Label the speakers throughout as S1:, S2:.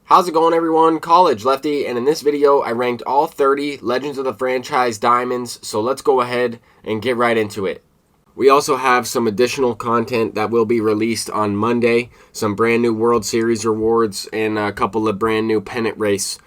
S1: How's it going, everyone? College Lefty, and in this video I ranked all 30 Legends of the Franchise Diamonds, so let's go ahead and get right into it. We also have some additional content that will be released on Monday, some brand new World Series rewards, and a couple of brand new pennant race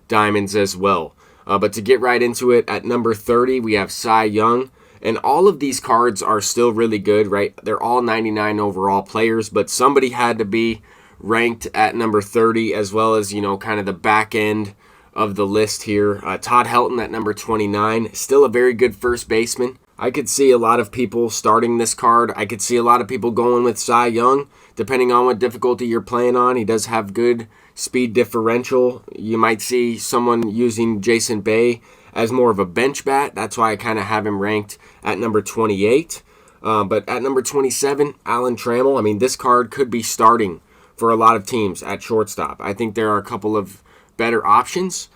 S1: diamonds as well. But to get right into it, at number 30 we have Cy Young, and all of these cards are still really good, right? They're all 99 overall players, but somebody had to be ranked at number 30, as well as, kind of the back end of the list here. Todd Helton at number 29, still a very good first baseman. I could see a lot of people starting this card. I could see a lot of people going with Cy Young, depending on what difficulty you're playing on. He does have good speed differential. You might see someone using Jason Bay as more of a bench bat. That's why I kind of have him ranked at number 28. But at number 27, Alan Trammell. I mean, this card could be starting for a lot of teams at shortstop. I think there are a couple of better options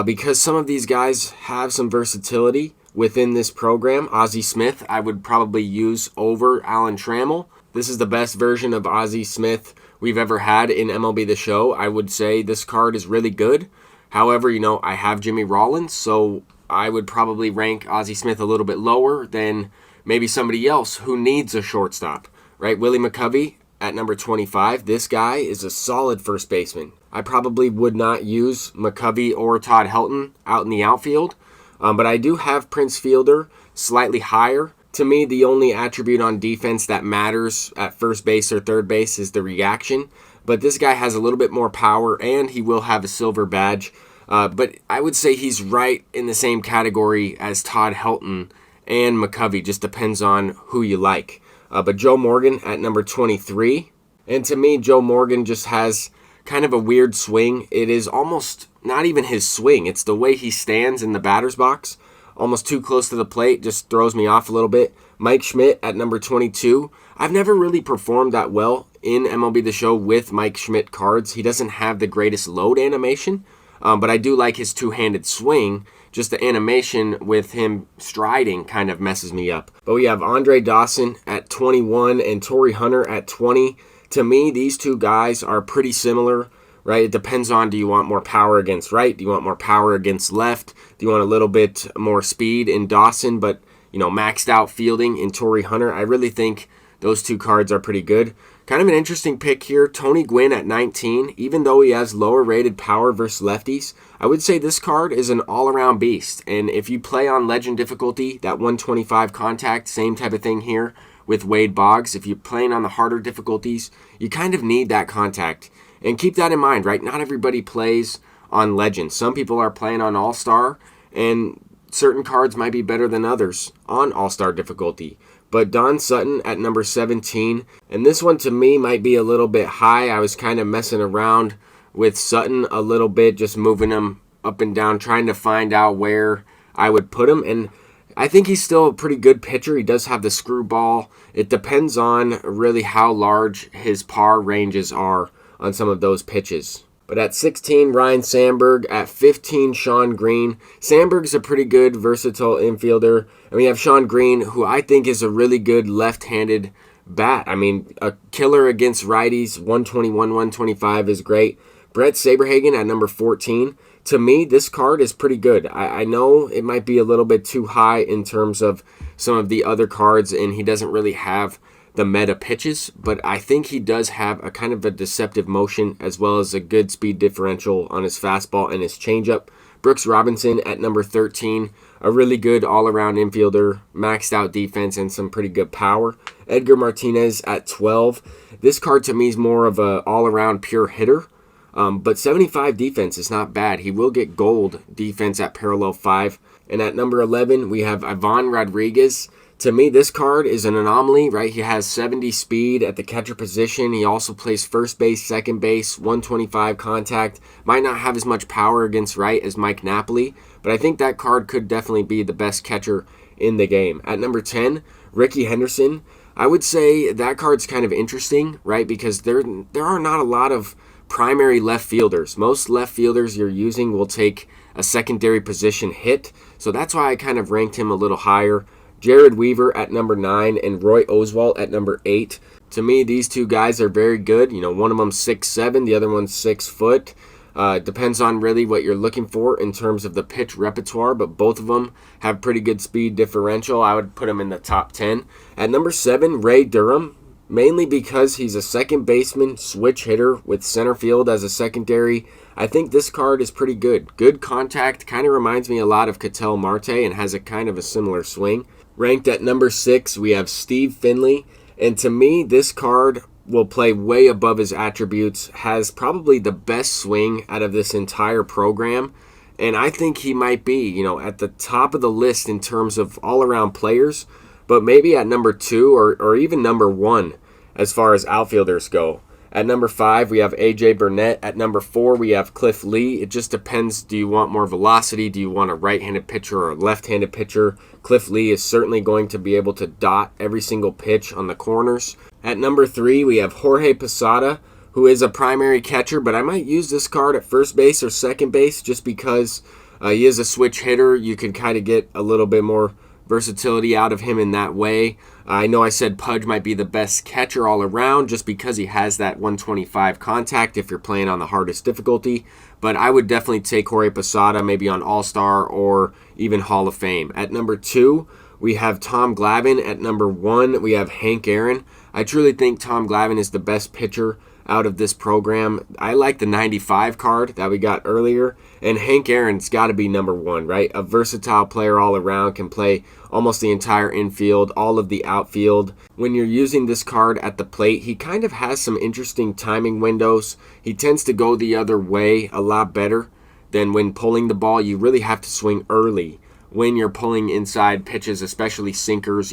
S1: because some of these guys have some versatility within this program. Ozzie Smith, I would probably use over Alan Trammell. This is the best version of Ozzie Smith we've ever had in MLB The Show. I would say this card is really good. However, I have Jimmy Rollins, so I would probably rank Ozzie Smith a little bit lower than maybe somebody else who needs a shortstop, right? Willie Mccovey at number 25. This guy is a solid first baseman. I probably would not use Mccovey or Todd Helton out in the outfield, but I do have Prince Fielder slightly higher. To me, the only attribute on defense that matters at first base or third base is the reaction, but this guy has a little bit more power, and he will have a silver badge. But I would say he's right in the same category as Todd Helton and Mccovey. Just depends on who you like. But Joe Morgan at number 23. And to me, Joe Morgan just has kind of a weird swing. It is almost not even his swing. It's the way he stands in the batter's box. Almost too close to the plate. Just throws me off a little bit. Mike Schmidt at number 22. I've never really performed that well in MLB The Show with Mike Schmidt cards. He doesn't have the greatest load animation, but I do like his two-handed swing. Just the animation with him striding kind of messes me up. But we have Andre Dawson at 21 and Torrey Hunter at 20. To me, these two guys are pretty similar, right? It depends on, do you want more power against right? Do you want more power against left? Do you want a little bit more speed in Dawson, but, maxed out fielding in Torrey Hunter? I really think those two cards are pretty good. Kind of an interesting pick here, Tony Gwynn at 19. Even though he has lower rated power versus lefties, I would say this card is an all-around beast. And if you play on Legend difficulty, that 125 contact, same type of thing here with Wade Boggs. If you're playing on the harder difficulties, you kind of need that contact. And keep that in mind, right? Not everybody plays on Legend. Some people are playing on All-Star, and certain cards might be better than others on All-Star difficulty. But Don Sutton at number 17, and this one to me might be a little bit high. I was kind of messing around with Sutton a little bit, just moving him up and down, trying to find out where I would put him. And I think he's still a pretty good pitcher. He does have the screwball. It depends on really how large his par ranges are on some of those pitches. But at 16, Ryne Sandberg. At 15, Shawn Green. Sandberg's a pretty good, versatile infielder. And we have Shawn Green, who I think is a really good left-handed bat. I mean, a killer against righties. 121, 125 is great. Brett Saberhagen at number 14. To me, this card is pretty good. I know it might be a little bit too high in terms of some of the other cards, and he doesn't really have the meta pitches, but I think he does have a kind of a deceptive motion as well as a good speed differential on his fastball and his changeup. Brooks Robinson at number 13, a really good all-around infielder, maxed out defense and some pretty good power. Edgar Martinez at 12. This card to me is more of a all-around pure hitter, but 75 defense is not bad. He will get gold defense at parallel 5. And at number 11, we have Ivonne Rodriguez. To me, this card is an anomaly, right? He has 70 speed at the catcher position. He also plays first base, second base, 125 contact. Might not have as much power against right as Mike Napoli, but I think that card could definitely be the best catcher in the game. At number 10, Ricky Henderson. I would say that card's kind of interesting, right? Because there are not a lot of primary left fielders. Most left fielders you're using will take a secondary position hit, so that's why I kind of ranked him a little higher. Jared Weaver at number 9 and Roy Oswalt at number 8. To me, these two guys are very good. One of them's 6'7", the other one's 6 foot. Depends on really what you're looking for in terms of the pitch repertoire, but both of them have pretty good speed differential. I would put them in the top 10. At number 7, Ray Durham, mainly because he's a second baseman, switch hitter with center field as a secondary. I think this card is pretty good. Good contact, kind of reminds me a lot of Ketel Marte and has a kind of a similar swing. Ranked at number 6, we have Steve Finley, and to me, this card will play way above his attributes, has probably the best swing out of this entire program, and I think he might be, at the top of the list in terms of all-around players, but maybe at number 2 or even number 1 as far as outfielders go. At number 5, we have A.J. Burnett. At number 4, we have Cliff Lee. It just depends. Do you want more velocity? Do you want a right-handed pitcher or a left-handed pitcher? Cliff Lee is certainly going to be able to dot every single pitch on the corners. At number 3, we have Jorge Posada, who is a primary catcher, but I might use this card at first base or second base just because he is a switch hitter. You could kind of get a little bit more versatility out of him in that way. I know I said Pudge might be the best catcher all around just because he has that 125 contact if you're playing on the hardest difficulty, but I would definitely take Jorge Posada maybe on All-Star or even Hall of Fame. At number 2, we have Tom Glabin. At number 1, we have Hank Aaron. I truly think Tom Glabin is the best pitcher out of this program. I like the 95 card that we got earlier, and Hank Aaron's got to be number 1, right? A versatile player all around, can play almost the entire infield, all of the outfield. When you're using this card at the plate, he kind of has some interesting timing windows. He tends to go the other way a lot better than when pulling the ball. You really have to swing early when you're pulling inside pitches, especially sinkers,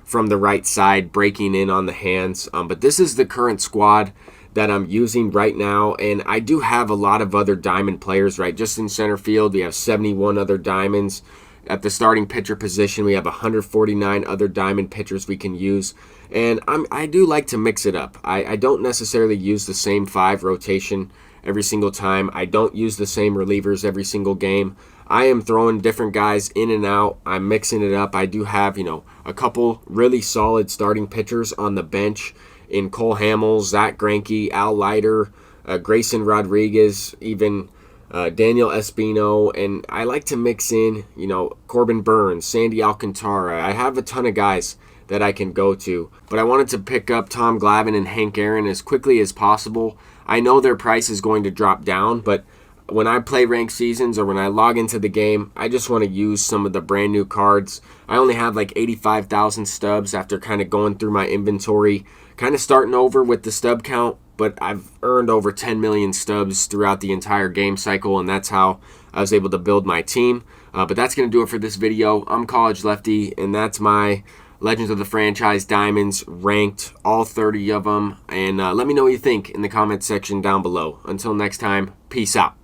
S1: from the right side, breaking in on the hands. But this is the current squad that I'm using right now, and I do have a lot of other diamond players, right? Just in center field, we have 71 other diamonds. At the starting pitcher position, we have 149 other diamond pitchers we can use, and I do like to mix it up. I don't necessarily use the same 5 rotation every single time. I don't use the same relievers every single game. I am throwing different guys in and out. I'm mixing it up. I do have, a couple really solid starting pitchers on the bench in Cole Hamels, Zach Greinke, Al Leiter, Grayson Rodriguez, even Daniel Espino, and I like to mix in, Corbin Burns, Sandy Alcantara. I have a ton of guys that I can go to, but I wanted to pick up Tom Glabin and Hank Aaron as quickly as possible. I know their price is going to drop down, but when I play ranked seasons or when I log into the game, I just want to use some of the brand new cards. I only have like 85,000 stubs after kind of going through my inventory, kind of starting over with the stub count, but I've earned over 10 million stubs throughout the entire game cycle, and that's how I was able to build my team. But that's going to do it for this video. I'm College Lefty, and that's my Legends of the Franchise Diamonds ranked, all 30 of them. And let me know what you think in the comments section down below. Until next time, peace out.